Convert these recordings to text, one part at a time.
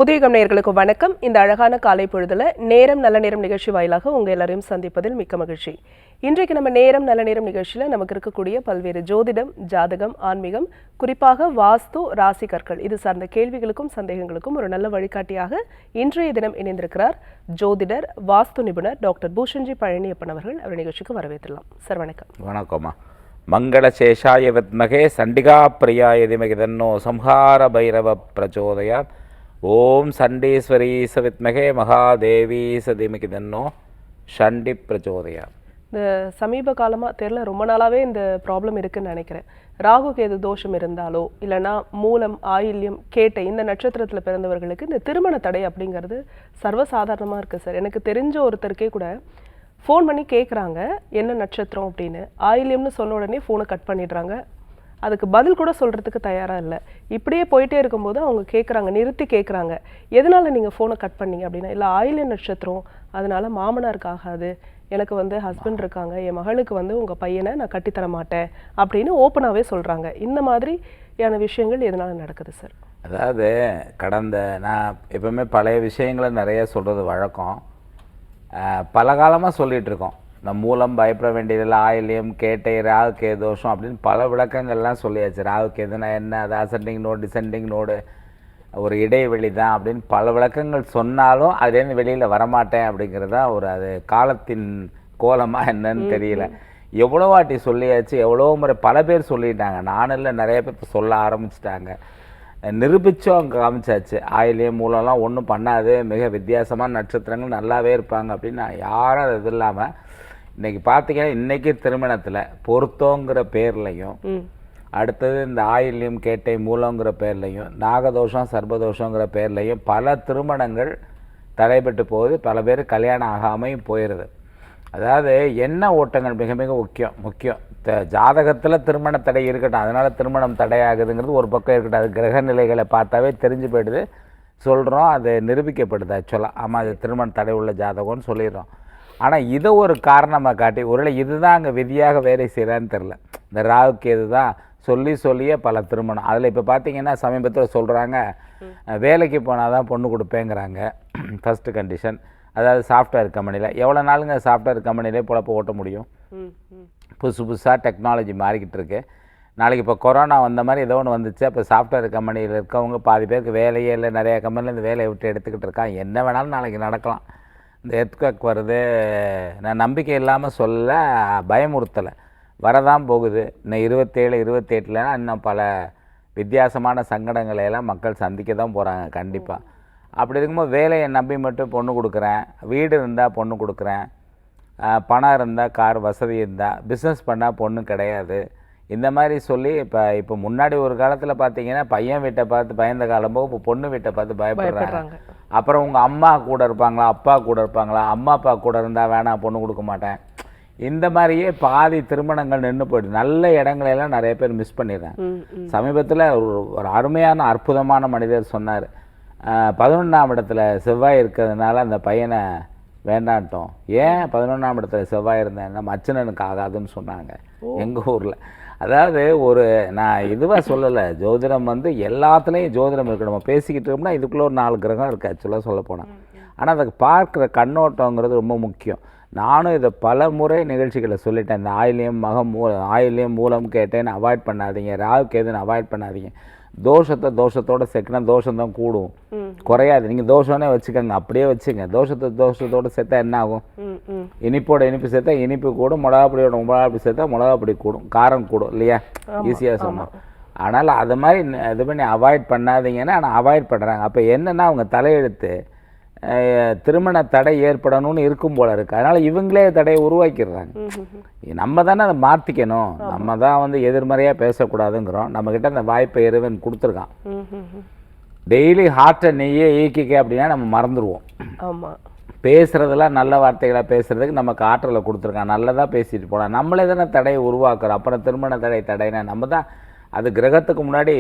புதிய நேயர்களுக்கு வணக்கம். இந்த அழகான காலை பொழுதுல நேரம் நல்ல நேரம் நிகழ்ச்சி வாயிலாக உங்க எல்லாரையும் சந்திப்பதில் மிக்க மகிழ்ச்சி. இன்றைக்கு நம்ம நேரம் நல்ல நேரம் நிகழ்ச்சியில நமக்கு இருக்கக்கூடிய பல்வேறு ஜோதிடம், ஜாதகம், ஆன்மீகம், குறிப்பாக வாஸ்து, ராசி கற்கள் இது சார்ந்த கேள்விகளுக்கும் சந்தேகங்களுக்கும் ஒரு நல்ல வழிகாட்டியாக இன்றைய தினம் இணைந்திருக்கிறார் ஜோதிடர், வாஸ்து நிபுணர் டாக்டர் பூஷன்ஜி பழனியப்பன் அவர்கள். அவர் நிகழ்ச்சிக்கு வரவேற்றலாம். சார் வணக்கம். வணக்கம்மா. மங்களசேஷாய வித்மகே சண்டிகா பிரியாய திமகி தன்னோ சம்ஹார பைரவ பிரச்சோதயாத். ஓம் சண்டீஸ்வரி சவித்மகே மகாதேவி சதிமகி தன்னோ சண்டி பிரச்சோதயாத். இந்த சமீப காலமாக தெரியல, ரொம்ப நாளாகவே இந்த ப்ராப்ளம் இருக்குன்னு நினைக்கிறேன். ராகு கேது தோஷம் இருந்தாலோ இல்லைனா மூலம், ஆயில்யம், கேட்டை இந்த நட்சத்திரத்தில் பிறந்தவர்களுக்கு இந்த திருமண தடை அப்படிங்கிறது சர்வசாதாரணமாக இருக்குது சார். எனக்கு தெரிஞ்ச ஒருத்தருக்கே கூட ஃபோன் பண்ணி கேட்குறாங்க என்ன நட்சத்திரம் அப்படின்னு. ஆயில்யம்னு சொன்ன உடனே ஃபோனை கட் பண்ணிடுறாங்க. அதுக்கு பதில் கூட சொல்கிறதுக்கு தயாராக இல்லை. இப்படியே போயிட்டே இருக்கும்போது அவங்க கேட்குறாங்க, நிறுத்தி கேட்குறாங்க, எதனால் நீங்கள் ஃபோனை கட் பண்ணீங்க அப்படின்னா, இல்லை ஆயில்ய நட்சத்திரம் அதனால் மாமனாருக்கு ஆகாது, எனக்கு ஹஸ்பண்ட் இருக்காங்க, என் மகளுக்கு உங்கள் பையனை நான் கட்டித்தர மாட்டேன் அப்படின்னு ஓப்பனாகவே சொல்கிறாங்க. இந்த மாதிரியான விஷயங்கள் எதனால் நடக்குது சார்? அதாவது நான் எப்பவுமே பழைய விஷயங்களை நிறைய சொல்கிறது வழக்கம். பல காலமாக சொல்லிகிட்ருக்கோம். இந்த மூலம் பயப்பட வேண்டியதில், ஆயில்யம், கேட்டை, ராகு கேது தோஷம் அப்படின்னு பல விளக்கங்கள்லாம் சொல்லியாச்சு. ராகு கேதுனா என்ன, அது அசெண்டிங் நோடு, டிசெண்டிங் நோடு, ஒரு இடைவெளி தான் அப்படின்னு பல விளக்கங்கள் சொன்னாலும் அதுலேருந்து வெளியில் வரமாட்டேன் அப்படிங்கிறது தான் ஒரு அது காலத்தின் கோலமாக என்னன்னு தெரியல. எவ்வளோ வாட்டி சொல்லியாச்சு, எவ்வளோ முறை பல பேர் சொல்லிட்டாங்க. நானும் இல்லை, நிறைய பேர் இப்போ சொல்ல ஆரம்பிச்சிட்டாங்க. நிரூபிச்சும் அங்கே காமிச்சாச்சு. ஆயில்யம் மூலம்லாம் ஒன்றும் பண்ணாது, மிக வித்தியாசமான நட்சத்திரங்கள் நல்லாவே இருப்பாங்க அப்படின்னு யாரும் அது இல்லாமல் இன்றைக்கி பார்த்தீங்கன்னா இன்றைக்கி திருமணத்தில் பொருத்தங்கிற பேர்லையும், அடுத்தது இந்த ஆயில்யம், கேட்டை, மூலங்கிற பேர்லையும், நாகதோஷம், சர்பதோஷங்கிற பேர்லையும் பல திருமணங்கள் தடைபட்டு போகுது. பல பேர் கல்யாணம் ஆகாமையும் போயிடுது. அதாவது எண்ண ஓட்டங்கள் மிக மிக முக்கியம். ஜாதகத்தில் திருமண தடை இருக்கட்டும், அதனால் திருமணம் தடையாகுதுங்கிறது ஒரு பக்கம் இருக்கட்டும். அது கிரக நிலைகளை பார்த்தாவே தெரிஞ்சு போயிடுது, சொல்கிறோம், அது நிரூபிக்கப்படுது. ஆக்சுவலாக ஆமாம் அது திருமண தடை உள்ள ஜாதகம்னு சொல்லிடுறோம். ஆனால் இதை ஒரு காரணமாக காட்டி ஒருவேளை இதுதான் அங்கே விதியாக வேலை செய்கிறான்னு தெரில. இந்த ராகுக்கு இது தான் சொல்லியே பல திருமணம். அதில் இப்போ பார்த்தீங்கன்னா சமீபத்தில் சொல்கிறாங்க, வேலைக்கு போனால் தான் பொண்ணு கொடுப்பேங்கிறாங்க. First condition. அதாவது சாஃப்ட்வேர் கம்பெனியில் எவ்வளோ நாளுங்க சாஃப்ட்வேர் கம்பெனிலே பொழப்ப ஓட்ட முடியும்? புதுசாக டெக்னாலஜி மாறிக்கிட்டு இருக்கு. நாளைக்கு இப்போ கொரோனா வந்த மாதிரி ஏதோ ஒன்று வந்துச்சு. அப்போ சாஃப்ட்வேர் கம்பெனியில் இருக்கவங்க பாதி பேருக்கு வேலையே இல்லை, நிறையா கம்பெனியில் இந்த வேலையை விட்டு எடுத்துக்கிட்டு இருக்கான். என்ன வேணாலும் நாளைக்கு நடக்கலாம். இந்த எர்த்குவேக் வருது, நான் நம்பிக்கை இல்லாமல் சொல்ல, பயமுறுத்தலை, வரதான் போகுது. இன்னும் 27, 28 இன்னும் பல வித்தியாசமான சங்கடங்களையெல்லாம் மக்கள் சந்திக்க தான் போகிறாங்க கண்டிப்பாக. அப்படி இருக்கும்போது வேலையை நம்பி மட்டும் பொண்ணு கொடுக்குறேன், வீடு இருந்தால் பொண்ணு கொடுக்குறேன், பணம் இருந்தால், கார் வசதி இருந்தால், பிஸ்னஸ் பண்ணால் பொண்ணு கிடையாது, இந்த மாதிரி சொல்லி இப்போ முன்னாடி ஒரு காலத்தில் பார்த்தீங்கன்னா பையன் வீட்டை பார்த்து பயந்த காலம்போ இப்போ பொண்ணு வீட்டை பார்த்து பயப்படுறாங்க. அப்புறம் உங்கள் அம்மா கூட இருப்பாங்களா, அப்பா கூட இருப்பாங்களா, அம்மா அப்பா கூட இருந்தால் வேணாம் பொண்ணு கொடுக்க மாட்டேன், இந்த மாதிரியே பாதி திருமணங்கள் நின்று போயிடுது. நல்ல இடங்களெல்லாம் நிறைய பேர் மிஸ் பண்ணிடுறாங்க. சமீபத்தில் ஒரு அருமையான அற்புதமான மனிதர் சொன்னார், 11ஆம் இடத்துல செவ்வாய் இருக்கிறதுனால அந்த பையனை வேண்டான்ட்டோம். ஏன் 11ஆம் இடத்துல செவ்வாய் இருந்தேன்னா மச்சனனுக்கு ஆகாதுன்னு சொன்னாங்க எங்கள் ஊரில். அதாவது நான் இதுவாக சொல்லலை, ஜோதிடம் எல்லாத்துலேயும் ஜோதிடம் இருக்குது. நம்ம பேசிக்கிட்டு இருக்கோம்னா இதுக்குள்ளே ஒரு 4 கிரகம் இருக்குது ஆக்சுவலாக சொல்ல போனால். ஆனால் அதை பார்க்குற கண்ணோட்டங்கிறது ரொம்ப முக்கியம். நானும் இதை பல முறை நிகழ்ச்சிகளை சொல்லிட்டேன். இந்த ஆயில்யம் மூலம் கேட்டேன்னு அவாய்ட் பண்ணாதீங்க, ராகு கேதுன்னு அவாய்ட் பண்ணாதீங்க. தோஷத்தோடு சேர்க்கனா தோஷம் தான் கூடும், குறையாது. நீங்கள் தோஷம்னே வச்சுக்கோங்க, அப்படியே வச்சுங்க. தோஷத்தோடு சேர்த்தா என்ன ஆகும்? இனிப்பு சேர்த்தா இனிப்பு கூடும், மிளகாப்பொடி சேர்த்தா மிளகாப்பொடி கூடும், காரம் கூடும் இல்லையா? ஈஸியாக சொன்னோம். ஆனால் அது மாதிரி இது பண்ணி அவாய்ட் பண்ணாதீங்கன்னா ஆனால் அவாய்ட் பண்ணுறாங்க. அப்போ என்னென்னா அவங்க தலையெழுத்து திருமண தடை ஏற்படணும்னு இருக்கும் போல இருக்குது. அதனால் இவங்களே தடையை உருவாக்கிடுறாங்க. நம்ம தானே அதை மாற்றிக்கணும். நம்ம தான் எதிர்மறையாக பேசக்கூடாதுங்கிறோம். நம்மக்கிட்ட அந்த வாய்ப்பை இறைவன் கொடுத்துருக்கான். டெய்லி ஹார்ட்டை நெய்யே இயக்கிக்க அப்படின்னா நம்ம மறந்துடுவோம். ஆமாம், பேசுகிறதெல்லாம் நல்ல வார்த்தைகளாக பேசுகிறதுக்கு நமக்கு ஆற்றலை கொடுத்துருக்கான். நல்லதாக பேசிட்டு போகலாம். நம்மளே தானே தடையை உருவாக்குறோம். அப்புறம் திருமண தடைனா நம்ம தான். அது கிரகத்துக்கு முன்னாடி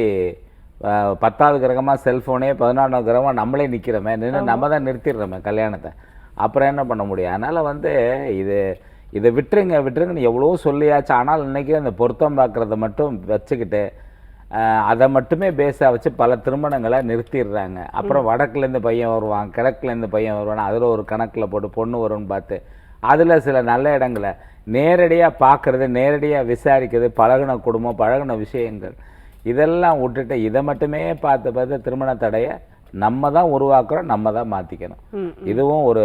10வது கிரகமாக செல்ஃபோனே, 14வது கிரகமாக நம்மளே நிற்கிறோமே, நம்ம தான் நிறுத்திடுறோமே கல்யாணத்தை. அப்புறம் என்ன பண்ண முடியும்? அதனால் இதை விட்டுருங்கன்னு எவ்வளோ சொல்லியாச்சு. ஆனால் இன்றைக்கி அந்த பொருத்தம் பார்க்குறத மட்டும் வச்சுக்கிட்டு அதை மட்டுமே பேஸாக வச்சு பல திருமணங்களை நிறுத்திடுறாங்க. அப்புறம் வடக்குலேருந்து பையன் வருவான், கிழக்குலேருந்து பையன் வருவான், அதில் ஒரு கணக்கில் போட்டு பொண்ணு வரும்னு பார்த்து அதில் சில நல்ல இடங்களை நேரடியாக பார்க்குறது, நேரடியாக விசாரிக்கிறது, பழகின குடும்பம், பழகின விஷயங்கள் இதெல்லாம் விட்டுட்டு இதை மட்டுமே பார்த்து பார்த்து திருமண தடையை நம்ம தான் உருவாக்குறோம், நம்ம தான் மாற்றிக்கணும். இதுவும் ஒரு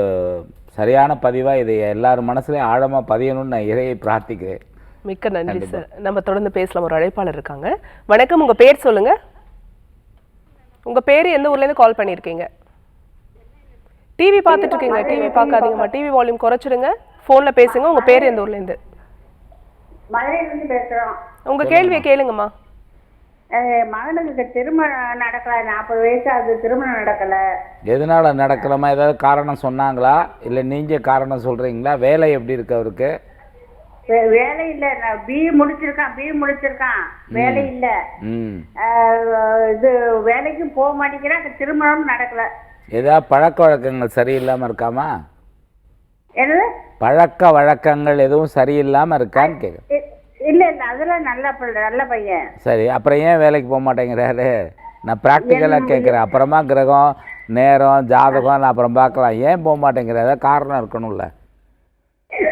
சரியான பதிவாக இதை எல்லாரும் மனசுலையும் ஆழமாக பதியணும்னு நான் இறையை பிரார்த்திக்கிறேன். மிக்க நன்றி சார். நம்ம தொடர்ந்து பேசலாம். ஒரு அழைப்பாளர் இருக்காங்க. வணக்கம், உங்க பேர் சொல்லுங்க. உங்க பேர் எந்த ஊர்ல இருந்து கால் பண்ணிருக்கீங்க? டிவி பார்த்துட்டு இருக்கீங்க? டிவி பார்க்காதீங்கம்மா, டிவி வால்யூம் குறைச்சிடுங்க, போன்ல பேசுங்க. உங்க பேர் எந்த ஊர்ல இருந்து? மதுரையில இருந்து பேசுறோம். உங்க கேள்வியை கேளுங்கம்மா. மகனுக்கு திருமணம் நடக்கல, 40 வயசு ஆகுது, திருமணம் நடக்கல. எதனால நடக்கலாமா? ஏதாவது காரணம் சொன்னாங்களா, இல்லை நீங்க காரணம் சொல்றீங்களா? வேலை எப்படி இருக்கு அவருக்கு? வேலை இல்ல, பிஇ முடிச்சிருக்கான், வேலை இல்ல. இது வேலைக்கு போக மாட்டேங்கிறான், திருமணம் நடக்கல. ஏதாவது பழக்க வழக்கங்கள் சரியில்லாம இருக்காமா? என்னது? பழக்க வழக்கங்கள் எதுவும் சரியில்லாம இருக்கான்னு கேட்க. இல்ல அதெல்லாம் நல்ல பையன். சரி, அப்புறம் ஏன் வேலைக்கு போக மாட்டேங்கிறாரு? நான் ப்ராக்டிக்கலாக கேட்குறேன். அப்புறமா கிரகம், நேரம், ஜாதகம் நான் அப்புறம் பார்க்கலாம். ஏன் போக மாட்டேங்கிற? ஏதாவது காரணம் இருக்கணும்ல.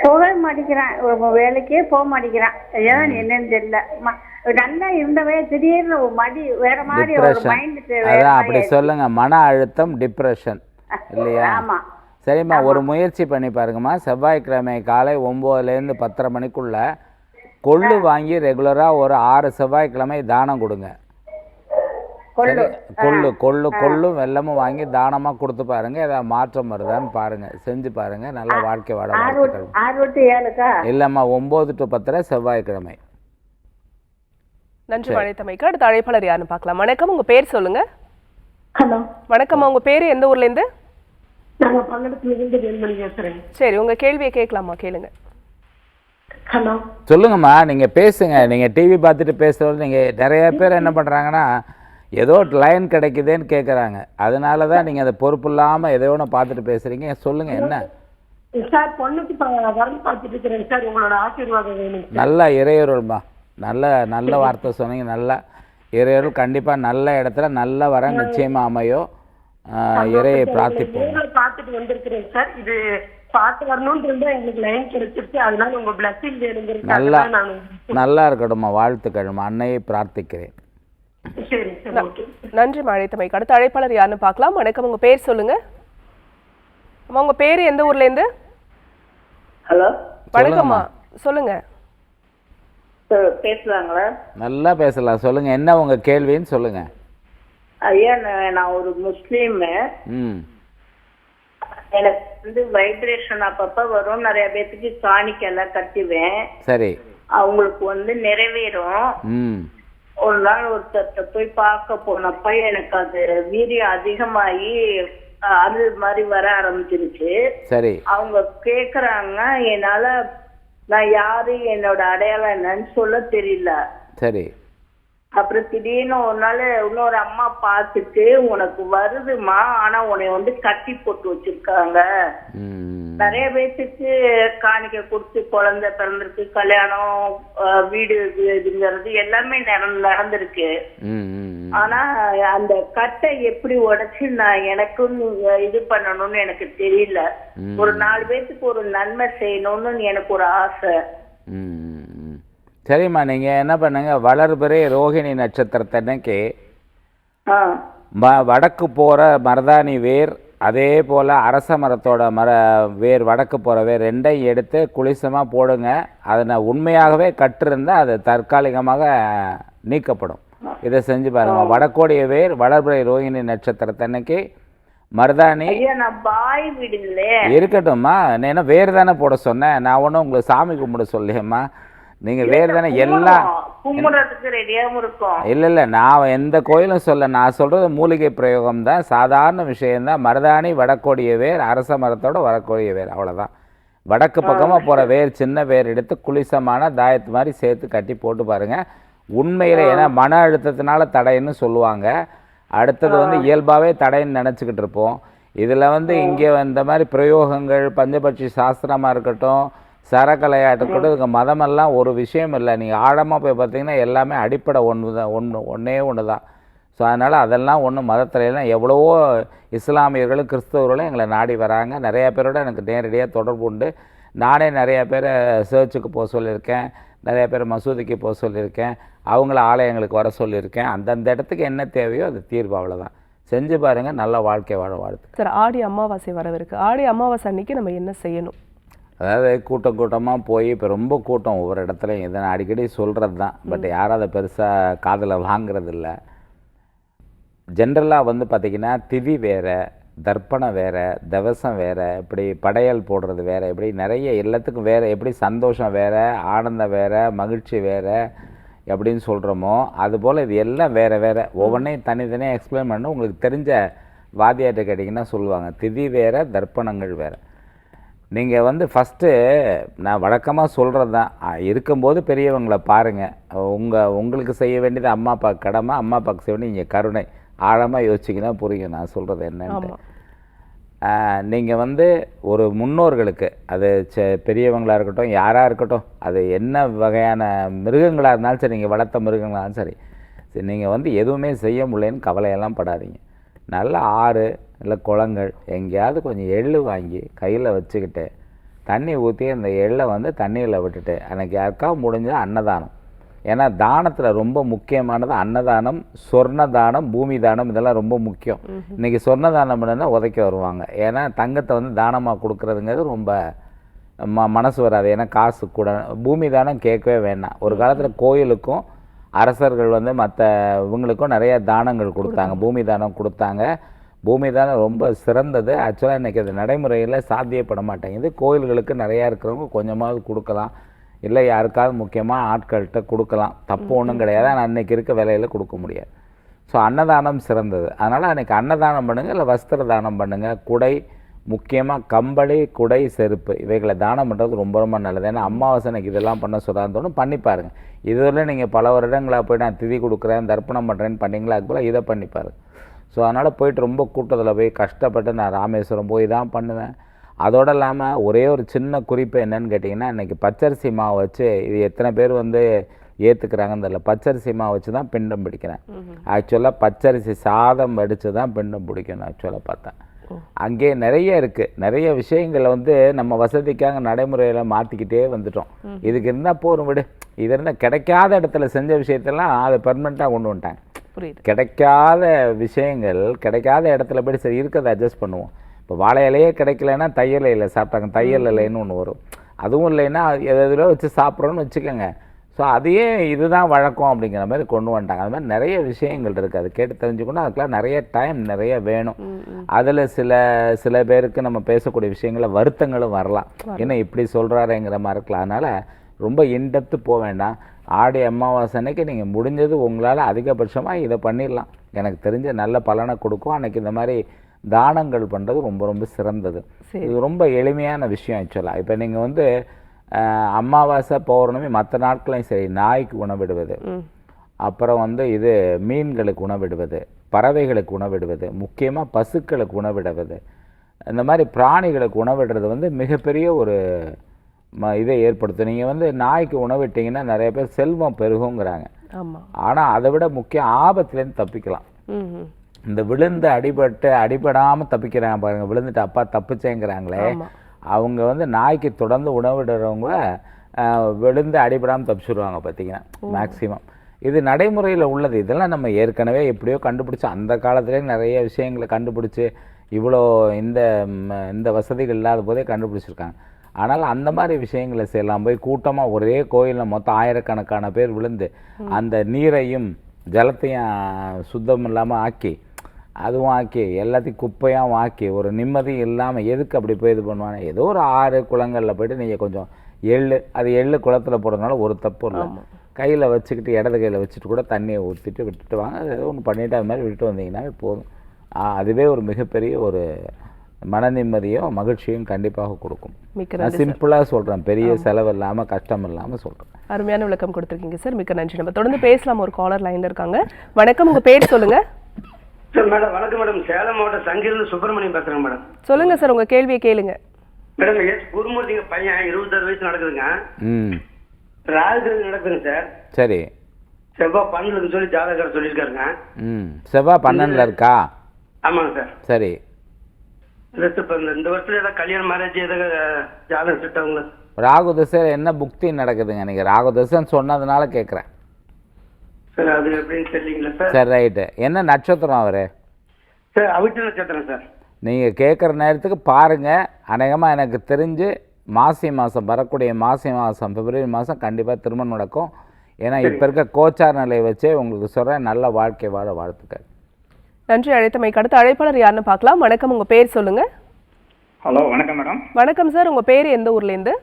போக மாட்டேங்கிறான், வேலைக்கே போக மாட்டேங்கிறான். ஏன் என்னன்னு தெரியல. நல்லா இருந்தவே திடீர்னு மடி வேற மாதிரி ஒரு மைண்ட். அதான் அப்படி சொல்லுங்க, மன அழுத்தம், டிப்ரெஷன் இல்லையா? ஆமா. சரிம்மா, ஒரு முயற்சி பண்ணி பாருங்கம்மா. செவ்வாய்க்கிழமை காலை 9லேருந்து 10:30 மணிக்குள்ள கொள்ளு வாங்கி ரெகுலராக ஒரு 6 செவ்வாய்க்கிழமை தானம் கொடுங்க. கொள்ளும் வெல்லமும் வாங்கி தானமாக கொடுத்து பாருங்க, ஏதாவது மாற்றம் வருதான்னு பாருங்க, செஞ்சு பாருங்க, நல்ல வாழ்க்கை வாழ. 6 to 7 இல்லைம்மா, 9 to 10 செவ்வாய்க்கிழமை. நன்றி அழைத்தமைக்கு. அடுத்த அழைப்பாளர் யாருன்னு பார்க்கலாம். வணக்கம், உங்க பேர் சொல்லுங்க. ஹலோ. வணக்கம்மா, உங்க பேரு எந்த ஊர்ல இருந்து? நாங்க பல்லடத்துல இருந்து வேல்மணி பேசுறேன். சரி, உங்க கேள்வியை கேட்கலாமா? கேளுங்க. ஹலோ. சொல்லுங்கம்மா, நீங்க பேசுங்க. நீங்க டிவி பார்த்துட்டு பேசுறது. நீங்க நிறைய பேர் என்ன பண்றாங்கன்னா, ஏதோ லைன் கிடைக்குதுன்னு கேட்குறாங்க. அதனால தான் நீங்கள் அதை பொறுப்பு இல்லாமல் எதோ ஒன்று பார்த்துட்டு பேசுகிறீங்க. சொல்லுங்கள், என்ன சார்? பொண்ணுக்கு வரணும் பார்த்துட்டு இருக்கிறேன் சார், உங்களோட ஆசீர்வாதம் வேணும். நல்ல இறையருள்மா, நல்ல வார்த்தை சொன்னீங்க. நல்ல இறையருள், கண்டிப்பாக நல்ல இடத்துல நல்ல வர நிச்சயமாக அமையும். இறையை பிரார்த்திப்போம். பார்த்துட்டு வந்திருக்கிறேன் சார். இது பார்த்து வரணும்னு இருந்தால் எங்களுக்கு லைன் கிடைச்சிருச்சு. அதனால உங்கள் பிளஸிங் வேணுங்கிறது. நல்லா இருக்கட்டும்மா, வாழ்த்துக்கள்மா. அன்னையை பிரார்த்திக்கிறேன். நன்றி அழைத்தமைக்கு. அடுத்த அழைப்பாளர் யாருன்னு பார்க்கலாம். வணக்கம், உங்க பேர் சொல்லுங்க. உங்க பேரு எந்த ஊர்ல இருந்து? ஹலோ. வணக்கம்மா, சொல்லுங்க. பேசலாங்களா? நல்லா பேசலாம், சொல்லுங்க. என்ன உங்க கேள்வின்னு சொல்லுங்க. ஐயா, நான் ஒரு முஸ்லீம். எனக்கு வைப்ரேஷன் அப்பப்ப வரும். நிறைய பேத்துக்கு காணிக்கெல்லாம் கட்டுவேன். சரி. அவங்களுக்கு நிறைவேறும். ஒரு நாள் ஒருத்தர்கிட்ட போய் பார்க்க போனப்ப எனக்கு அது வீரியம் அதிகமாகி அருள் மாதிரி வர ஆரம்பிச்சிருச்சு. சரி. அவங்க கேக்குறாங்க, என்னால நான் யாரு, என்னோட அடையாளம் என்னன்னு சொல்ல தெரியல. சரி. அப்புறம் திடீர்னு ஒரு நாள் இன்னொரு அம்மா பார்த்துட்டு, உனக்கு வருதுமா, ஆனா உன்னை கட்டி போட்டு வச்சிருக்காங்க. நிறைய பேருக்கு காணிக்க கொடுத்து குழந்தை பிறந்திருக்கு, கல்யாணம், வீடு இதுங்கிறது எல்லாமே நடந்திருக்கு. ஆனா அந்த கட்டை எப்படி உடைச்சு நான் எனக்கும் இது பண்ணணும்னு எனக்கு தெரியல. ஒரு 4 பேத்துக்கு ஒரு நன்மை செய்யணும்னு எனக்கு ஒரு ஆசை. சரிம்மா, நீங்க என்ன பண்ணுங்க, வளர்பிறை ரோகிணி நட்சத்திரத்தன்னைக்கு வடக்கு போற மருதாணி வேர், அதே போல் அரச மரத்தோட வேர், வடக்கு போகிற வேர் ரெண்டையும் எடுத்து குளிசமாக போடுங்க. அதை உண்மையாகவே கட்டிருந்தால் அது தற்காலிகமாக நீக்கப்படும். இதை செஞ்சு பாருங்க. வடக்கோடைய வேர், வளர்பிறை ரோகிணி நட்சத்திரத்தன்னைக்கு மருதாணி இருக்கட்டும்மா. என்ன வேர் தானே போட சொன்னேன் நான், ஒன்றும் உங்களுக்கு சாமி கும்பிட சொல்லியம்மா. நீங்கள் வேறு தானே எல்லாம் இல்லை, நான் எந்த கோயிலும் சொல்ல, நான் சொல்கிறது மூலிகை பிரயோகம் தான், சாதாரண விஷயந்தான். மருதாணி, வடக்கோடிய வேர், அரச மரத்தோட வடக்கோடிய வேர், அவ்வளோதான். வடக்கு பக்கமாக போகிற வேர், சின்ன வேர் எடுத்து குளிசமான தாயத்து மாதிரி சேர்த்து கட்டி போட்டு பாருங்கள். உண்மையில் ஏன்னா மன அழுத்தத்தினால தடைன்னு சொல்லுவாங்க. அடுத்தது இயல்பாகவே தடைன்னு நினச்சிக்கிட்டு இருப்போம். இதில் இங்கே இந்த மாதிரி பிரயோகங்கள், பஞ்சபட்சி சாஸ்திரமாக இருக்கட்டும், சரக்கலையாட்டு கூட இதுக்கு மதமெல்லாம் ஒரு விஷயம் இல்லை. நீங்கள் ஆழமாக போய் பார்த்தீங்கன்னா எல்லாமே அடிப்படை ஒன்றே ஒன்று தான். ஸோ அதனால் அதெல்லாம் ஒன்றும் மதத்திலாம் எவ்வளவோ இஸ்லாமியர்களும் கிறிஸ்தவர்களும் எங்களை நாடி வராங்க. நிறையா பேரோட எனக்கு நேரடியாக தொடர்பு உண்டு. நானே நிறையா பேரை சர்ச்சுக்கு போக சொல்லியிருக்கேன், நிறைய பேர் மசூதிக்கு போக சொல்லியிருக்கேன், அவங்கள ஆலயங்களுக்கு வர சொல்லியிருக்கேன். அந்தந்த இடத்துக்கு என்ன தேவையோ அது தீர்வு, அவ்வளோதான். செஞ்சு பாருங்கள், நல்ல வாழ்க்கை வாழ வாழ்த்து. சார், ஆடி அமாவாசை வரவிருக்கு. ஆடி அமாவாசை அன்னைக்கு நம்ம என்ன செய்யணும்? அதாவது கூட்டமாக போய் இப்போ ரொம்ப கூட்டம் ஒவ்வொரு இடத்துலையும், இதை நான் அடிக்கடி சொல்கிறது தான். பட் யாரும் அதை பெருசாக காதில் வாங்கிறது இல்லை. ஜென்ரலாக வந்து பார்த்திங்கன்னா திதி வேறு, தர்ப்பணம் வேறு, தவசம் வேறு, இப்படி படையல் போடுறது வேறு, இப்படி நிறைய எல்லாத்துக்கும் வேறு, எப்படி சந்தோஷம் வேறு, ஆனந்தம் வேறு, மகிழ்ச்சி வேறு எப்படின்னு சொல்கிறோமோ அதுபோல் இது எல்லாம் வேறு வேறு. ஒவ்வொன்றையும் தனித்தனியாக எக்ஸ்பிளைன் பண்ண உங்களுக்கு தெரிஞ்ச வாத்தியார்ட்ட கேட்டிங்கன்னா சொல்லுவாங்க. திதி வேறு, தர்ப்பணங்கள் வேறு. நீங்கள் வந்து ஃபஸ்ட்டு நான் வழக்கமாக சொல்கிறது தான், இருக்கும்போது பெரியவங்களை பாருங்கள். உங்களுக்கு செய்ய வேண்டியது அம்மா அப்பா கடமை, அம்மா அப்பாவுக்கு செய்ய வேண்டியது நீங்கள் கருணை. ஆழமாக யோசிச்சிங்கன்னா புரியும் நான் சொல்கிறது என்னன்னு. நீங்கள் வந்து ஒரு முன்னோர்களுக்கு, அது பெரியவங்களாக இருக்கட்டும், யாராக இருக்கட்டும், அது என்ன வகையான மிருகங்களாக இருந்தாலும் சரி, நீங்கள் வளர்த்த மிருகங்களாலும் சரி, நீங்கள் வந்து எதுவுமே செய்ய முடியலன்னு கவலையெல்லாம் படாதீங்க. நல்ல ஆறு இல்லை குளங்கள் எங்கேயாவது கொஞ்சம் எள்ளு வாங்கி கையில் வச்சுக்கிட்டு தண்ணி ஊற்றி அந்த எள்ளை வந்து தண்ணியில் விட்டுட்டு அன்றைக்கி யாருக்கா முடிஞ்சால் அன்னதானம். ஏன்னா தானத்தில் ரொம்ப முக்கியமானது அன்னதானம், சொர்ண தானம், பூமி தானம், இதெல்லாம் ரொம்ப முக்கியம். இன்றைக்கி சொர்ண தானம் பண்ணால் உதைக்க வருவாங்க. ஏன்னா தங்கத்தை வந்து தானமாக கொடுக்குறதுங்கிறது ரொம்ப மனசு வராது. ஏன்னா காசு கூட. பூமி தானம் கேட்கவே வேண்டாம். ஒரு காலத்தில் கோயிலுக்கும் அரசர்கள் வந்து மற்ற இவங்களுக்கும் நிறைய தானங்கள் கொடுத்தாங்க, பூமி தானம் கொடுத்தாங்க. பூமி தானம் ரொம்ப சிறந்தது. ஆக்சுவலாக இன்றைக்கி அது நடைமுறையில் சாத்தியப்பட மாட்டேங்குது. கோயில்களுக்கு நிறையா இருக்கிறவங்க கொஞ்சமாவது கொடுக்கலாம், இல்லை யாருக்காவது முக்கியமாக ஆட்கள்கிட்ட கொடுக்கலாம், தப்பு ஒன்றும் கிடையாது. ஆனால் அன்றைக்கி இருக்க விலையில் கொடுக்க முடியாது. ஸோ அன்னதானம் சிறந்தது. அதனால் அன்றைக்கி அன்னதானம் பண்ணுங்கள், இல்லை வஸ்திர தானம் பண்ணுங்கள். குடை, முக்கியமாக கம்பளி, குடை, செருப்பு, இவைகளை தானம் பண்ணுறது ரொம்ப ரொம்ப நல்லது. ஏன்னா அமாவாசை அன்றைக்கி இதெல்லாம் பண்ண சொல்கிறான்னு பண்ணி பாருங்கள். இதுவரை நீங்கள் பல வருடங்களாக போய் நான் திதி கொடுக்குறேன், தர்ப்பணம் பண்ணுறேன்னு பண்ணிங்களா, அது போல் இதை பண்ணி பாருங்கள். ஸோ அதனால் போய்ட்டு ரொம்ப கூட்டத்தில் போய் கஷ்டப்பட்டு நான் ராமேஸ்வரம் போய் தான் பண்ணுவேன். அதோடு இல்லாமல் ஒரே ஒரு சின்ன குறிப்பு என்னன்னு கேட்டிங்கன்னா, இன்றைக்கி பச்சரிசி மாவு வச்சு, இது எத்தனை பேர் வந்து ஏற்றுக்கிறாங்கன்னு தெரியல, பச்சரிசி மாவு வச்சு தான் பிண்டம் பிடிக்கிறேன். ஆக்சுவலாக பச்சரிசி சாதம் வடித்து தான் பிண்டம் பிடிக்கணும். ஆக்சுவலாக பார்த்தேன் அங்கே நிறைய இருக்குது. நிறைய விஷயங்களை வந்து நம்ம வசதிக்காக நடைமுறையில் மாற்றிக்கிட்டே வந்துட்டோம். இதுக்கு இருந்தால் போரும் விடு, இது இருந்தால் கிடைக்காத இடத்துல செஞ்ச விஷயத்தெல்லாம் அதை பெர்மனெண்ட்டாக கொண்டு வந்துட்டாங்க. கிடைக்காத விஷயங்கள் கிடைக்காத இடத்துல போய் சரி இருக்கிறத அட்ஜஸ்ட் பண்ணுவோம். இப்போ வாழை இலையே கிடைக்கலன்னா தையல் இலையில் சாப்பிட்டாங்க, தையல் இலைன்னு ஒன்று வரும். அதுவும் இல்லைன்னா எதில் வச்சு சாப்பிட்றோன்னு வச்சுக்கோங்க. ஸோ அதையே இதுதான் வழக்கம் அப்படிங்கிற மாதிரி கொண்டு வந்துட்டாங்க. அது மாதிரி நிறைய விஷயங்கள் இருக்குது. அது கேட்டு தெரிஞ்சுக்கணும். அதுக்கெலாம் நிறைய டைம் நிறைய வேணும். அதில் சில பேருக்கு நம்ம பேசக்கூடிய விஷயங்கள வருத்தங்களும் வரலாம். ஏன்னா இப்படி சொல்கிறாருங்கிற மாதிரி இருக்கலாம். அதனால் ரொம்ப இன்டெப்த்து போக வேண்டாம். ஆடி அமாவாசை அன்னைக்கு நீங்கள் முடிஞ்சது உங்களால் அதிகபட்சமாக இதை பண்ணிடலாம். எனக்கு தெரிஞ்ச நல்ல பலனை கொடுக்கும். அன்றைக்கி இந்த மாதிரி தானங்கள் பண்ணுறது ரொம்ப ரொம்ப சிறந்தது. இது ரொம்ப எளிமையான விஷயம் ஆக்சுவலாக. இப்போ நீங்கள் வந்து அமாவாசை, பௌர்ணமி, மற்ற நாட்களையும் சரி, நாய்க்கு உணவிடுவது, அப்புறம் வந்து இது மீன்களுக்கு உணவிடுவது, பறவைகளுக்கு உணவிடுவது, முக்கியமாக பசுக்களுக்கு உணவிடுவது, இந்த மாதிரி பிராணிகளுக்கு உணவிடுறது வந்து மிகப்பெரிய ஒரு இதை ஏற்படுத்தும். நீங்கள் வந்து நாய்க்கு உணவிட்டீங்கன்னா நிறைய பேர் செல்வம் பெருகுங்கிறாங்க. ஆனால் அதை விட முக்கிய ஆபத்துலேருந்து தப்பிக்கலாம். இந்த விழுந்து அடிபடாமல் தப்பிக்கிறாங்க பாருங்கள். விழுந்துட்டு அப்பா தப்பிச்சேங்கிறாங்களே, அவங்க வந்து நாய்க்கு தொடர்ந்து உணவிடுறவங்க விழுந்து அடிபடாமல் தப்பிச்சுடுவாங்க பார்த்தீங்கன்னா மேக்சிமம். இது நடைமுறையில் உள்ளது. இதெல்லாம் நம்ம ஏற்கனவே எப்படியோ கண்டுபிடிச்சி, அந்த காலத்துலேயே நிறைய விஷயங்களை கண்டுபிடிச்சி, இவ்வளோ இந்த வசதிகள் இல்லாத போதே கண்டுபிடிச்சிருக்காங்க. ஆனால் அந்த மாதிரி விஷயங்களை செய்யலாம். போய் கூட்டமாக ஒரே கோயிலில் மொத்தம் ஆயிரக்கணக்கான பேர் விழுந்து அந்த நீரையும் ஜலத்தையும் சுத்தம் இல்லாமல் ஆக்கி, அதுவும் ஆக்கி எல்லாத்தையும் குப்பையாகவும் ஆக்கி ஒரு நிம்மதி இல்லாமல் எதுக்கு அப்படி போய் இது பண்ணுவாங்க. ஏதோ ஒரு ஆறு குளங்களில் போய்ட்டு நீங்கள் கொஞ்சம் எள்ளு குளத்தில் போடுறதுனால ஒரு தப்பு இல்லை. கையில் வச்சுக்கிட்டு இடது கையில் வச்சுட்டு கூட தண்ணியை ஊற்றிட்டு விட்டுட்டு வாங்க. ஏதோ ஒன்று பண்ணிவிட்டு அது மாதிரி விட்டுட்டு வந்தீங்கன்னா போதும். அதுவே ஒரு மிகப்பெரிய ஒரு மன நிம்மதியும் மகிழ்ச்சியும் கண்டிப்பாக கொடுக்கும். சிம்பிளாக சொல்கிறேன், பெரிய செலவு இல்லாமல் கஷ்டம் இல்லாமல் சொல்கிறேன். அருமையான விளக்கம் கொடுத்துருக்கீங்க சார், மிக்க நன்றி. நம்ம தொடர்ந்து பேசலாம். ஒரு காலர் லைனில் இருக்காங்க. வணக்கம், உங்கள் பேர் சொல்லுங்கள். சார் மேடம் வணக்கம் மேடம். சேலம் மாவட்டம் சங்கிலிருந்து சுப்பிரமணியம் பேசுகிறேன் மேடம். சொல்லுங்கள் சார், உங்கள் கேள்வியை கேளுங்க. மேடம் குருமூர்த்திங்க பையன் 26 வயசு நடக்குதுங்க. ம் ராகு நடக்குதுங்க சார். சரி. செவ்வாய் 12 சொல்லி ஜாதகர் சொல்லியிருக்காருங்க. ம் செவ்வாய் 12ல் இருக்கா? ஆமாங்க சார். சரி. இந்த வருஷத்துல ஏதாவது கல்யாணம் மேரேஜ் ஏதாவது ஜாதகம் செட் ஆகுங்களா? ராகு தசையில் என்ன புக்தி நடக்குதுங்க? நீங்கள் ராகு தசைன்னு சொன்னதுனால கேட்குறேன் சார். அது எப்படின்னு தெரியலீங்களா சார்? சரி ரைட்டு. என்ன நட்சத்திரம் அவர்? சார் அவிட்ட நட்சத்திரம் சார். நீங்கள் கேட்குற நேரத்துக்கு பாருங்கள். அநேகமாக எனக்கு தெரிஞ்சு மாசி மாதம் வரக்கூடிய மாசி மாதம் பிப்ரவரி மாதம் கண்டிப்பாக திருமணம் நடக்கும். ஏன்னா இப்போ இருக்க கோச்சார் நிலையை வச்சே உங்களுக்கு சொல்கிறேன், நல்ல வாழ்க்கை வாழ வாழ்த்துக்கள். நன்றி அழைத்தமைக்கு. அடுத்த அழைப்பாளர் யாருன்னு பார்க்கலாம். வணக்கம், உங்க பேர் சொல்லுங்க. ஹலோ வணக்கம் மேடம். வணக்கம் சார், உங்க பேர் எந்த ஊர்லேருந்து?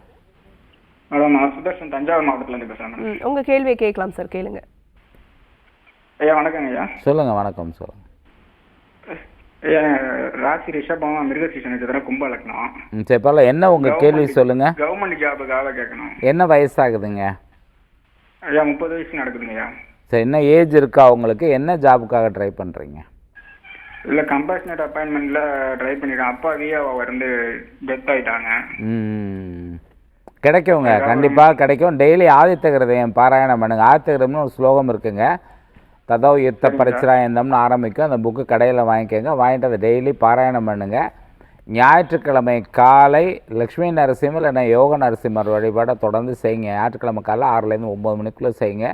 மேடம் நான் சுதர்ஷன் தஞ்சாவூர் மாவட்டத்துலேருந்து பேசுகிறேன் மேடம். உங்க கேள்வியை கேட்கலாம் சார், கேளுங்க. ஐயா வணக்கங்க ஐயா. சொல்லுங்கள். வணக்கம் சொல்லுங்கள். ஐயா ராசி ரிஷபம் மிருகசீஷ நட்சத்திரம் கும்ப லக்னம். சரி பரவாயில்ல. என்ன உங்கள் கேள்வி சொல்லுங்கள். கவர்மெண்ட் ஜாபுக்காக கேட்கணும். என்ன வயசாகுதுங்க? ஐயா 30 வயசு நடக்குதுங்க ஐயா. சரி, என்ன ஏஜ் இருக்கா உங்களுக்கு? என்ன ஜாபுக்காக ட்ரை பண்ணுறீங்க? இல்லை கம்பேஷனேட் அப்பாயின்மெண்ட்டில் ட்ரை பண்ணியிருக்கேன். அப்பா விஏஓ வந்து டெத் ஆகிட்டாங்க. கிடைக்குங்க, கண்டிப்பாக கிடைக்கும். டெய்லி ஆதித்த கிருதயம் பாராயணம் பண்ணுங்கள். ஆதித்த கிருதம்னு ஒரு ஸ்லோகம் இருக்குங்க. ததோ யுத்த பரிச்சராயந்தம்னு ஆரம்பிக்கும். அந்த புக்கு கடையில் வாங்கிக்கோங்க. வாங்கிட்டு அதை டெய்லி பாராயணம் பண்ணுங்கள். ஞாயிற்றுக்கிழமை காலை லக்ஷ்மி நரசிம்மர் இல்லைன்னா யோக நரசிம்மர் வழிபாடை தொடர்ந்து செய்யுங்க. ஞாயிற்றுக்கிழமை காலை 6லேருந்து 9 மணிக்குள்ளே செய்யுங்க.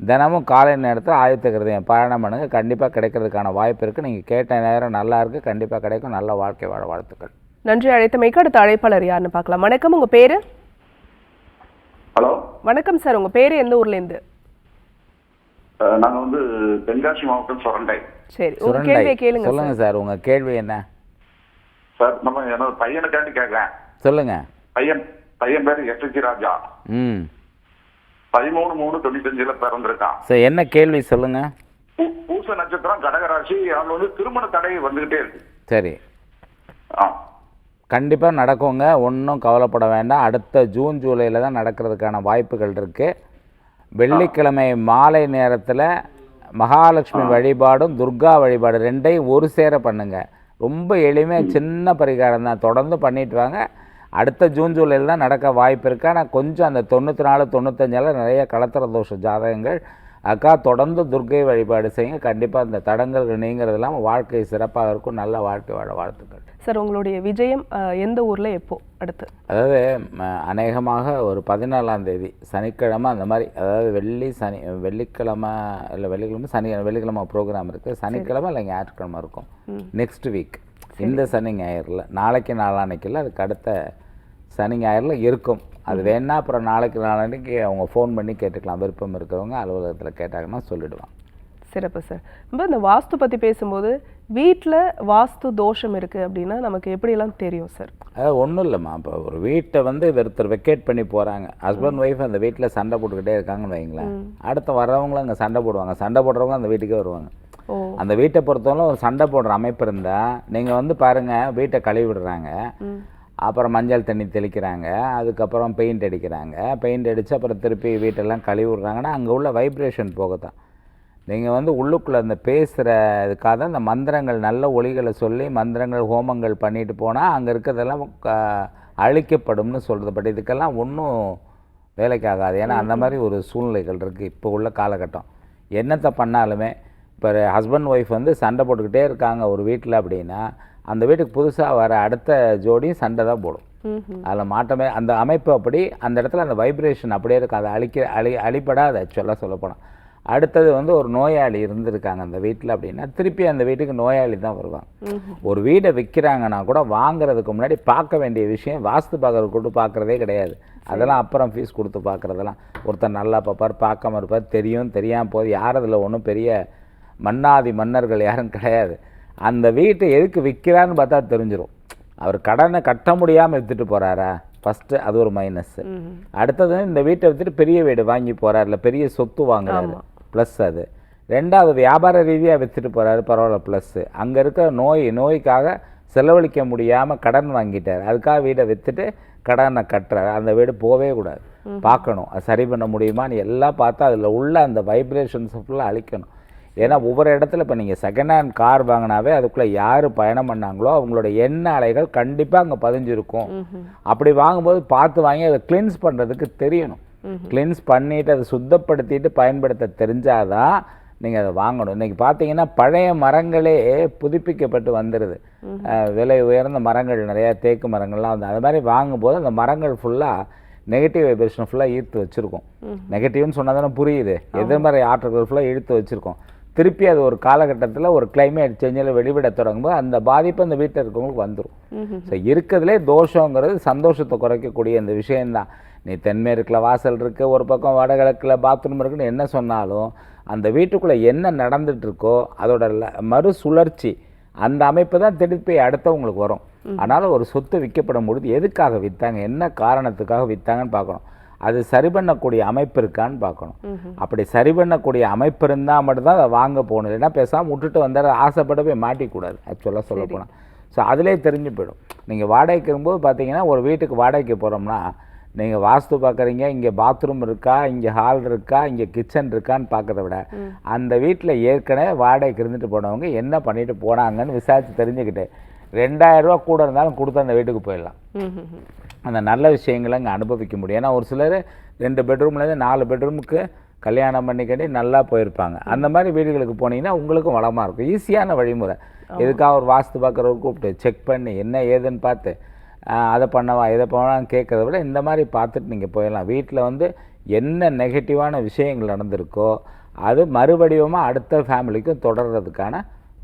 தினமும் காலை நேரத்தில் ஆதித்த கிருதயம் பாராயணம் பண்ணுங்கள். கண்டிப்பாக கிடைக்கிறதுக்கான வாய்ப்பு இருக்குது. நீங்கள் கேட்ட நேரம் நல்லா இருக்குது, கண்டிப்பாக கிடைக்கும். நல்ல வாழ்க்கை வாழ வாழ்த்துக்கள். நன்றி அழைத்தமைக்கு. அடுத்த அழைப்பாளர் யாருன்னு பார்க்கலாம். வணக்கம், உங்க பேரு? ஹலோ வணக்கம் சார், உங்க பேரு எந்த ஊர்லேருந்து? நாங்க வந்து தென்காசி மாவட்டம் சுரண்டை. சரி, உங்க கேள்வியை கேளுங்க. சொல்லுங்க சார், உங்க கேள்வி என்ன? சார் நம்ம என்னோட பையனுக்காண்டி கேட்கறேன். சொல்லுங்க. பையன் பேரு எஸ்எஸ்சி ராஜா. 13/3/95 பிறந்திருக்கான். சார் என்ன கேள்வி சொல்லுங்க. பூச நட்சத்திரம் கடகராசி. அவன் வந்து திருமண தடை வந்துகிட்டே இருக்கு. சரி, கண்டிப்பாக நடக்குங்க. ஒன்றும் கவலைப்பட வேண்டாம். அடுத்த ஜூன் ஜூலையில் தான் நடக்கிறதுக்கான வாய்ப்புகள் இருக்குது. வெள்ளிக்கிழமை மாலை நேரத்தில் மகாலட்சுமி வழிபாடும் துர்கா வழிபாடு ரெண்டையும் ஒரு சேர பண்ணுங்க. ரொம்ப எளிமையாக சின்ன பரிகாரம் தான். தொடர்ந்து பண்ணிட்டு வாங்க. அடுத்த ஜூன் ஜூலையில் தான் நடக்க வாய்ப்பு இருக்குது. ஆனால் கொஞ்சம் அந்த 94 95 நிறைய கலத்திர தோஷ ஜாதகங்கள். அக்கா தொடர்ந்து துர்கை வழிபாடு செய்யுங்க. கண்டிப்பாக அந்த தடங்கல்கள் நீங்கிறது இல்லாமல் வாழ்க்கை சிறப்பாக இருக்கும். நல்ல வாழ்க்கை வாழ வாழ்த்துக்கள். சார் உங்களுடைய விஜயம் எந்த ஊரில் எப்போ அடுத்து? அதாவது அநேகமாக ஒரு 14ஆம் தேதி சனிக்கிழமை அந்த மாதிரி, அதாவது வெள்ளிக்கிழமை இல்லை வெள்ளிக்கிழமை ப்ரோக்ராம் இருக்குது. சனிக்கிழமை இல்லை ஞாயிற்றுக்கிழமை இருக்கும். நெக்ஸ்ட் வீக் இந்த சனி ஞாயிறில், நாளைக்கு நாளான்னைக்கு இல்லை, அதுக்கு அடுத்த சனி ஞாயிறில் இருக்கும். அது வேணா அப்புறம் நாளைக்கு நாளான்னைக்கு அவங்க ஃபோன் பண்ணி கேட்டுக்கலாம். விருப்பம் இருக்கிறவங்க அலுவலகத்தில் கேட்டாங்கன்னா சொல்லிடுவாங்க. சிறப்பு சார். இப்போ இந்த வாஸ்து பற்றி பேசும்போது வீட்டில் வாஸ்து தோஷம் இருக்குது அப்படின்னா நமக்கு எப்படியெல்லாம் தெரியும் சார்? அதாவது ஒன்றும் இல்லைம்மா. இப்போ ஒரு வீட்டை வந்து ஒருத்தர் வெக்கேட் பண்ணி போகிறாங்க. ஹஸ்பண்ட் ஒய்ஃப் அந்த வீட்டில் சண்டை போட்டுக்கிட்டே இருக்காங்கன்னு வைங்களேன். அடுத்து வர்றவங்களும் அங்கே சண்டை போடுவாங்க. சண்டை போடுறவங்க அந்த வீட்டுக்கே வருவாங்க. அந்த வீட்டை பொறுத்தவரை ஒரு சண்டை போடுற அமைப்பு இருந்தால் நீங்கள் வந்து பாருங்கள், வீட்டை கழுவி விடுறாங்க, அப்புறம் மஞ்சள் தண்ணி தெளிக்கிறாங்க, அதுக்கப்புறம் பெயிண்ட் அடிக்கிறாங்க, பெயிண்ட் அடித்து அப்புறம் திருப்பி வீட்டெல்லாம் கழுவி விட்றாங்கன்னா அங்கே உள்ள வைப்ரேஷன் போகத்தான். நீங்கள் வந்து உள்ளுக்குள்ளே அந்த பேசுகிற இதுக்காக தான் இந்த மந்திரங்கள், நல்ல ஒலிகளை சொல்லி மந்திரங்கள் ஹோமங்கள் பண்ணிட்டு போனால் அங்கே இருக்கிறதெல்லாம் அழிக்கப்படும்னு சொல்கிறது. பட் இதுக்கெல்லாம் ஒன்றும் வேலைக்கு ஆகாது. ஏன்னா அந்த மாதிரி ஒரு சூழ்நிலைகள் இருக்குது இப்போ உள்ள காலகட்டம். என்னத்தை பண்ணாலுமே இப்போ ஹஸ்பண்ட் ஒய்ஃப் வந்து சண்டை போட்டுக்கிட்டே இருக்காங்க ஒரு வீட்டில் அப்படின்னா, அந்த வீட்டுக்கு புதுசாக வர அடுத்த ஜோடியும் சண்டை தான் போடும். அதில் மாற்றமே அந்த அமைப்பு அப்படி. அந்த இடத்துல அந்த வைப்ரேஷன் அப்படியே இருக்குது. அதை அழிப்படாது ஆக்சுவலாக சொல்லப்போனால். அடுத்தது வந்து ஒரு நோயாளி இருந்திருக்காங்க அந்த வீட்டில் அப்படின்னா திருப்பி அந்த வீட்டுக்கு நோயாளி தான் வருவாங்க. ஒரு வீடை விற்கிறாங்கன்னா கூட வாங்குறதுக்கு முன்னாடி பார்க்க வேண்டிய விஷயம் வாஸ்து பார்க்கறது கூட பார்க்குறதே கிடையாது. அதெல்லாம் அப்புறம் ஃபீஸ் கொடுத்து பார்க்குறதெல்லாம். ஒருத்தர் நல்லா பார்ப்பார், பார்க்காம இருப்பார், தெரியாமல் போது. யார் அதில் ஒன்றும் பெரிய மன்னாதி மன்னர்கள் யாரும் கிடையாது. அந்த வீட்டை எதுக்கு விற்கிறான்னு பார்த்தா தெரிஞ்சிடும். அவர் கடனை கட்ட முடியாமல் விற்றுட்டு போகிறாரா ஃபஸ்ட்டு, அது ஒரு மைனஸ். அடுத்தது இந்த வீட்டை விற்றுட்டு பெரிய வீடு வாங்கி போகிறார், இல்லை பெரிய சொத்து வாங்குறாரு, ப்ளஸ் அது. ரெண்டாவது வியாபார ரீதியாக விற்றுட்டு போகிறாரு, பரவாயில்ல, ப்ளஸ்ஸு. அங்கே இருக்கிற நோய்க்காக செலவழிக்க முடியாமல் கடன் வாங்கிட்டார், அதுக்காக வீடை விற்றுட்டு கடனை கட்டுறாரு. அந்த வீடு போகவே கூடாது, பார்க்கணும் அது சரி பண்ண முடியுமான்னு எல்லாம் பார்த்தா அதில் உள்ள அந்த வைப்ரேஷன்ஸை ஃபுல்லாக அழிக்கணும். ஏன்னா ஒவ்வொரு இடத்துல இப்போ நீங்கள் செகண்ட் ஹேண்ட் கார் வாங்கினாவே அதுக்குள்ளே யார் பயணம் பண்ணாங்களோ அவங்களோட எண்ணெய் அலைகள் கண்டிப்பாக அங்கே பதிஞ்சிருக்கும். அப்படி வாங்கும்போது பார்த்து வாங்கி அதை கிளீன்ஸ் பண்ணுறதுக்கு தெரியணும். கிளீன்ஸ் பண்ணிவிட்டு அதை சுத்தப்படுத்திட்டு பயன்படுத்த தெரிஞ்சாதான் நீங்கள் அதை வாங்கணும். இன்றைக்கி பார்த்தீங்கன்னா பழைய மரங்களே புதுப்பிக்கப்பட்டு வந்துடுது. விலை உயர்ந்த மரங்கள் நிறையா தேக்கு மரங்கள்லாம் வந்து அது மாதிரி வாங்கும்போது அந்த மரங்கள் ஃபுல்லாக நெகட்டிவ் வைப்ரேஷன் ஃபுல்லாக ஈர்த்து வச்சுருக்கோம். நெகட்டிவ்னு சொன்னால் தானே புரியுது. எதிர்மறை ஆற்றல்கள் ஃபுல்லாக இழுத்து வச்சுருக்கோம். திருப்பி அது ஒரு காலகட்டத்தில் ஒரு கிளைமேட் சேஞ்சில் வெளிவிட தொடங்கும்போது அந்த பாதிப்பு அந்த வீட்டில் இருக்கவங்களுக்கு வந்துடும். ஸோ இருக்கிறதுலே தோஷங்கிறது சந்தோஷத்தை குறைக்கக்கூடிய இந்த விஷயந்தான். நீ தென்மேற்கில் வாசல் இருக்குது, ஒரு பக்கம் வடகிழக்கில் பாத்ரூம் இருக்குன்னு என்ன சொன்னாலும் அந்த வீட்டுக்குள்ளே என்ன நடந்துகிட்ருக்கோ அதோட மறுசுழற்சி அந்த அமைப்பு தான் திருப்பி அடுத்தவங்களுக்கு வரும். அதனால் ஒரு சொத்து விற்கப்படும் பொழுது எதுக்காக விற்றாங்க, என்ன காரணத்துக்காக விற்றாங்கன்னு பார்க்கணும். அது சரி பண்ணக்கூடிய அமைப்பு இருக்கான்னு பார்க்கணும். அப்படி சரி பண்ணக்கூடிய அமைப்பு இருந்தால் மட்டும்தான் அதை வாங்க போகணும். இல்லைன்னா பேசாமல் விட்டுட்டு வந்தால் ஆசைப்பட்டு போய் மாட்டிக்கூடாது. ஆக்சுவலாக சொல்ல போனால் ஸோ அதிலே தெரிஞ்சு போயிடும். நீங்கள் வாடகைக்கு இருக்கும்போது பார்த்தீங்கன்னா ஒரு வீட்டுக்கு வாடகைக்கு போகிறோம்னா நீங்கள் வாஸ்து பார்க்குறீங்க, இங்கே பாத்ரூம் இருக்கா, இங்கே ஹால் இருக்கா, இங்கே கிச்சன் இருக்கான்னு பார்க்கறத விட அந்த வீட்டில் ஏற்கனவே வாடகைக்கு இருந்துட்டு போனவங்க என்ன பண்ணிட்டு போனாங்கன்னு விசாரித்து தெரிஞ்சுக்கிட்டு 2000 ரூபா கூட இருந்தாலும் கொடுத்து அந்த வீட்டுக்கு போயிடலாம். அந்த நல்ல விஷயங்களை அங்கே அனுபவிக்க முடியும். ஏன்னா ஒரு சிலர் 2 பெட்ரூம்லேருந்து 4 பெட்ரூமுக்கு கல்யாணம் பண்ணிக்கட்டி நல்லா போயிருப்பாங்க. அந்த மாதிரி வீடுகளுக்கு போனீங்கன்னா உங்களுக்கும் வளமாக இருக்கும். ஈஸியான வழிமுறை. எதுக்காக ஒரு வாஸ்து பார்க்குறவங்க கூப்பிட்டு செக் பண்ணி என்ன ஏதுன்னு பார்த்து அதை பண்ணவா இதை பண்ணலான்னு கேட்குறத விட இந்த மாதிரி பார்த்துட்டு நீங்கள் போயிடலாம். வீட்டில் வந்து என்ன நெகட்டிவான விஷயங்கள் நடந்திருக்கோ அது மறுவடிவமாக அடுத்த ஃபேமிலிக்கும் தொடர்றதுக்கான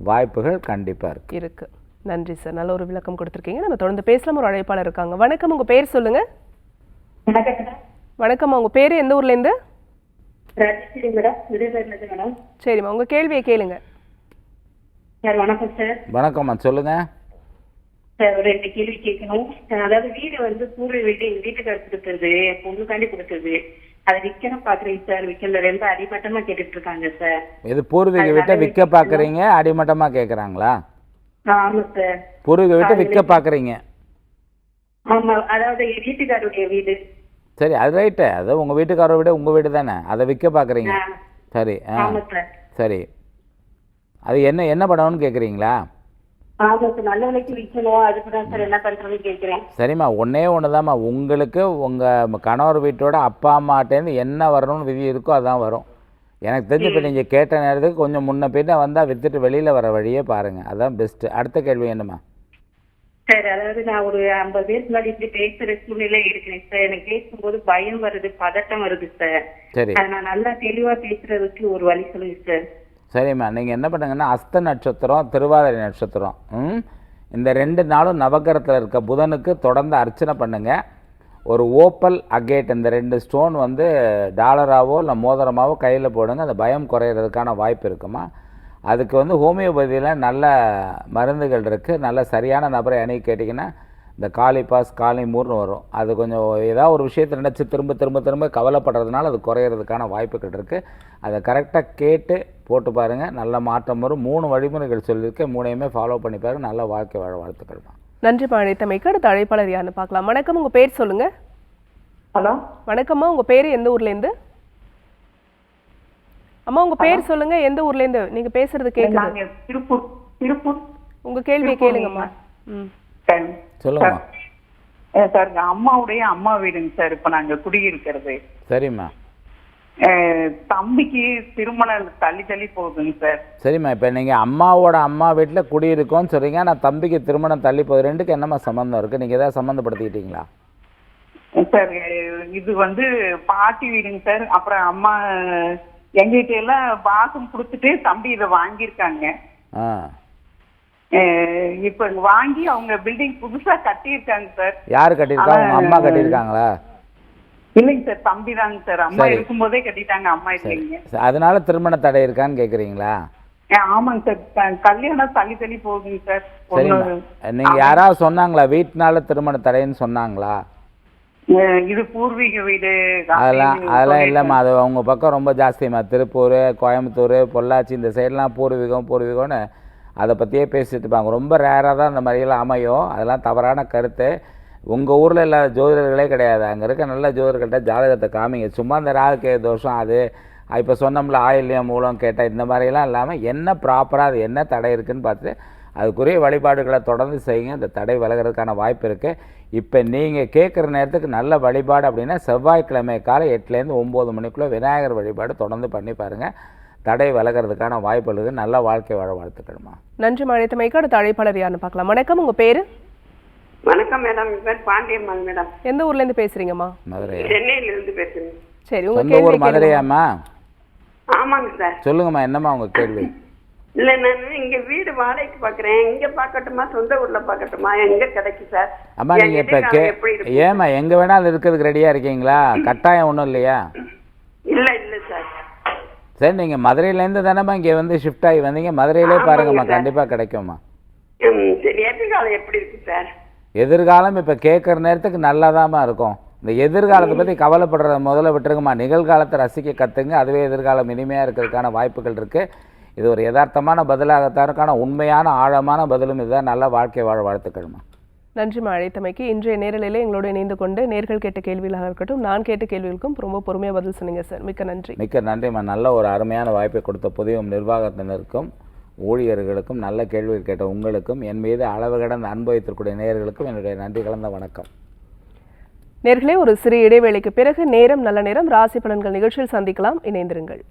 வாய்ப்புகள் கண்டிப்பாக இருக்கு. நன்றி சார், நல்ல ஒரு விளக்கம் கொடுத்துருக்கீங்க. நம்ம தொடர்ந்து பேசலாம். ஒரு அழைப்பாளர் இருக்காங்க. வணக்கம், உங்கள் பேர் சொல்லுங்க. வணக்கம், உங்கள் பேர் எந்த ஊர்லேருந்து? சரிம்மா, உங்கள் கேள்வியை கேளுங்க. வணக்கம் சார். வணக்கம்மா, சொல்லுங்கள் சார். ஒரு 2 கேள்வி கேட்கணும். அதாவது வீடு வந்து பூர்வீக வீடு எங்க வீட்டுக்கு கொடுத்தது, பொண்ணுக்காண்டி கொடுத்தது. அதை விற்கணும் பாக்குறீங்க சார். விற்கல, ரொம்ப அடிமட்டமா கேட்டுட்டு இருக்காங்க சார். இது பூர்வீக வீட்டை விற்க பார்க்குறீங்க, அடிமட்டமாக கேட்குறாங்களா? ஆமா சார். பூர்வீக வீட்டை விற்க பார்க்குறீங்க? ஆமா, அதாவது வீட்டுக்காரருடைய வீடு. சரி, அது ரைட்டு. அது உங்கள் வீட்டுக்காரரை விட உங்கள் வீடு தானே, அதை விற்க பார்க்குறீங்க. சரி, சரி. அது என்ன என்ன பண்ணணும்னு கேட்குறீங்களா? நல்ல விலைக்கு விற்கணும், அதுக்கு தான் சார் என்ன பண்றதுன்னு கேட்குறேன். சரிம்மா, ஒன்றே ஒன்று தான்மா. உங்களுக்கு உங்கள் கணவர் வீட்டோட அப்பா அம்மாட்டேருந்து என்ன வரணும்னு விதி இருக்கோ அதான் வரும். எனக்கு தெரிஞ்சு இப்போ நீங்கள் கேட்ட நேரத்துக்கு கொஞ்சம் முன்ன பின்ன வந்தால் விற்றுட்டு வெளியில் வர வழியே பாருங்கள். அதான் பெஸ்ட்டு. அடுத்த கேள்வி என்னம்மா? சார், அதாவது நான் ஒரு 50 பேருக்கு முன்னாடி இப்படி பேசுற சூழ்நிலை இருக்கிறேன் சார். எனக்கு பேசும்போது பயம் வருது, பதட்டம் வருது சார். சரி, அதை நான் நல்லா தெளிவா பேசுறதுக்கு ஒரு வழி சொல்லுங்க சார். சரிம்மா, நீங்கள் என்ன பண்ணுங்கன்னா அஸ்த நட்சத்திரம், திருவாதிரை நட்சத்திரம், இந்த 2 நாளும் நவகிரகத்தில் இருக்க புதனுக்கு தொடர்ந்து அர்ச்சனை பண்ணுங்கள். ஒரு ஓப்பல் அகேட் இந்த 2 ஸ்டோன் வந்து டாலராவோ இல்லை மோதிரமாவோ கையில் போடுங்க. அந்த பயம் குறையிறதுக்கான வாய்ப்பு இருக்குமா. அதுக்கு வந்து ஹோமியோபதியில் நல்ல மருந்துகள் இருக்குது. நல்ல சரியான நபரை அணுகி கேட்டிங்கன்னா இந்த காளிபாஸ் காளிமூர்னு வரும். அது கொஞ்சம் ஏதாவது ஒரு விஷயத்தை நினச்சி திரும்ப திரும்ப திரும்ப கவலைப்படுறதுனால அது குறையிறதுக்கான வாய்ப்புகள் இருக்குது. அதை கரெக்டாக கேட்டு போட்டு பாருங்கள், நல்ல மாற்றம் வரும். 3 வழிமுறைகள் சொல்லியிருக்கேன், 3யுமே ஃபாலோ பண்ணி பாருங்கள். நல்ல வாழ்க்கை வாழ வாழ்த்துக்கள். நன்றி அழைத்தமைக்கு. அடுத்த அழைப்பாளர் யாருன்னு பார்க்கலாம். வணக்கம், உங்கள் பேர் சொல்லுங்க. ஹலோ, வணக்கம்மா, உங்கள் பேர் எந்த ஊர்லேருந்து? அம்மா, உங்கள் பேர் சொல்லுங்க, எந்த ஊர்லேருந்து? நீங்கள் பேசுறது கேட்குது. திருப்பூர். திருப்பூர். உங்கள் கேள்வியை கேளுங்கம்மா. சொல்லுங்கம்மா. சார், அம்மாவுடைய அம்மா வீடுங்க சார். இப்ப நாங்க குடியிருக்கிறது. சரிம்மா. தம்பிக்கு திருமணம் தள்ளி தள்ளி போகுதுங்க சார். சரிம்மா, இப்போ நீங்கள் அம்மாவோட அம்மா வீட்டில் குடியிருக்கோன்னு சொல்கிறீங்க. நான் தம்பிக்கு திருமணம் தள்ளி போகுது. ரெண்டுக்கு என்னம்மா சம்மந்தம் இருக்குது? நீங்கள் எதாவது சம்மந்தப்படுத்திக்கிட்டீங்களா? சார், இது வந்து பாட்டி வீடுங்க சார். அப்புறம் அம்மா எங்கிட்ட எல்லாம் பாசம் கொடுத்துட்டு தம்பி இதை வாங்கியிருக்காங்க. இப்ப வாங்கி அவங்க பில்டிங் புதுசா கட்டியிருக்காங்க சார். யாரு கட்டியிருக்காங்க? உங்க அம்மா கட்டியிருக்காங்களா? இல்லைங்க சார், தம்பி தாங்க சார். அம்மா இருக்கும்போதே கட்டிட்டாங்க, அம்மா இல்லைங்க. அதனால திருமண தடை இருக்கான்னு கேக்குறீங்களா? ஆமாங்க சார், கல்யாணம் தள்ளி தள்ளி போகுதுங்க சார். நீங்க யாராவது சொன்னாங்களா வீட்டுனால திருமண தடைன்னு சொன்னாங்களா? இது பூர்வீக வீடு அதெல்லாம் இல்லைம்மா. அது அவங்க பக்கம் ரொம்ப ஜாஸ்திம்மா. திருப்பூர், கோயம்புத்தூர், பொள்ளாச்சி இந்த சைட்லாம் பூர்வீகம்னு அதை பற்றியே பேசிட்டு இருப்பாங்க. ரொம்ப ரேராக தான் இந்த மாதிரியெல்லாம் அமையும். அதெல்லாம் தவறான கருத்து. உங்கள் ஊரில் இல்லாத ஜோதிடர்களே கிடையாது. அங்கே இருக்க நல்ல ஜோதிடர்கள்ட்ட ஜாதகத்தை காமிங்க. சும்மா இந்த ராகு கேது தோஷம் அது இப்போ சொன்னோம்ல ஆயில்யம் மூலம் கேட்டால் இந்த மாதிரிலாம் இல்லாமல் என்ன ப்ராப்பராக அது என்ன தடை இருக்குதுன்னு பார்த்து அதுக்குரிய வழிபாடுகளை தொடர்ந்து செய்யுங்க. இந்த தடை விலகிறதுக்கான வாய்ப்பு இருக்குது. இப்போ நீங்கள் கேட்குற நேரத்துக்கு நல்ல வழிபாடு அப்படின்னா செவ்வாய்க்கிழமை காலை 8லேருந்து 9 மணிக்குள்ளே விநாயகர் வழிபாடு தொடர்ந்து பண்ணி பாருங்கள். தடை விலகிறதுக்கான வாய்ப்பு இருக்குது. நல்ல வாழ்க்கை வாழ வாழ்த்துக்கணுமா. நன்றி அழைத்தமைக்கு. அடுத்த அழைப்பாளர் யாருன்னு பார்க்கலாம். வணக்கம், உங்கள் பேர்? வணக்கம் மேடம், என் பேர் பாண்டியம்மாள் மேடம். எந்த ஊர்லேருந்து பேசுகிறீங்கம்மா? மதுரை. சென்னையிலிருந்து பேசுறேன். சரி, உங்கள் சொந்த ஊர் கேள்வி மதுரையாம்மா? ஆமாங்க சார். சொல்லுங்கம்மா, என்னம்மா உங்கள் கேள்வி? இல்ல நான் இங்க வீடு வாடகைக்கு பாக்குறேன். இங்க பாக்கட்டுமா சொந்த ஊர்ல பாக்கட்டுமா? எங்க கிடைக்கும் சார்? அம்மா நீங்கள் இப்போ ஏம்மா எங்கே வேணாலும் இருக்கிறதுக்கு ரெடியாக இருக்கீங்களா? கட்டாயம் ஒன்றும் இல்லையா? இல்ல இல்ல சார். சரி, நீங்கள் மதுரையிலேருந்து தானேம்மா இங்கே வந்து ஷிஃப்ட் ஆகி வந்தீங்க? மதுரையிலே பாருங்கம்மா, கண்டிப்பாக கிடைக்கும்மா. சரி, எதிர்காலம் எப்படி இருக்கு சார்? எதிர்காலம் இப்போ கேட்குற நேரத்துக்கு நல்லாதாம்மா இருக்கும். இந்த எதிர்காலத்தை பற்றி கவலைப்படுறத முதல்ல விட்டுருங்கம்மா. நிகழ்காலத்தை ரசிக்க கற்றுங்க. அதுவே எதிர்காலம் இனிமையாக இருக்கிறதுக்கான வாய்ப்புகள் இருக்குது. இது ஒரு யதார்த்தமான பதிலாகத்தான் இருக்கான உண்மையான ஆழமான பதிலும் இதுதான். நல்ல வாழ்க்கை வாழ வாழ்த்துக்கள்மா. நன்றிமா அழைத்தமைக்கு. இன்றைய நேரலையில் எங்களோடு இணைந்து கொண்டு நேர்கள் கேட்ட கேள்விகளாக இருக்கட்டும், நான் கேட்ட கேள்விகளுக்கும் ரொம்ப பொறுமையாக பதில் சொன்னீங்க சார். மிக்க நன்றி. மிக்க நன்றிம்மா. நல்ல ஒரு அருமையான வாய்ப்பை கொடுத்த புதிய நிர்வாகத்தினருக்கும் ஊழியர்களுக்கும் நல்ல கேள்விகள் கேட்ட உங்களுக்கும் என் மீது அளவு கடந்த அன்பு வைத்திருக்கூடிய நேயர்களுக்கும் என்னுடைய நன்றி கலந்த வணக்கம். நேர்களே, ஒரு சிறிய இடைவேளைக்கு பிறகு நேரம் நல்ல நேரம் ராசி பலன்கள் நிகழ்ச்சியில் சந்திக்கலாம். இணைந்திருங்கள்.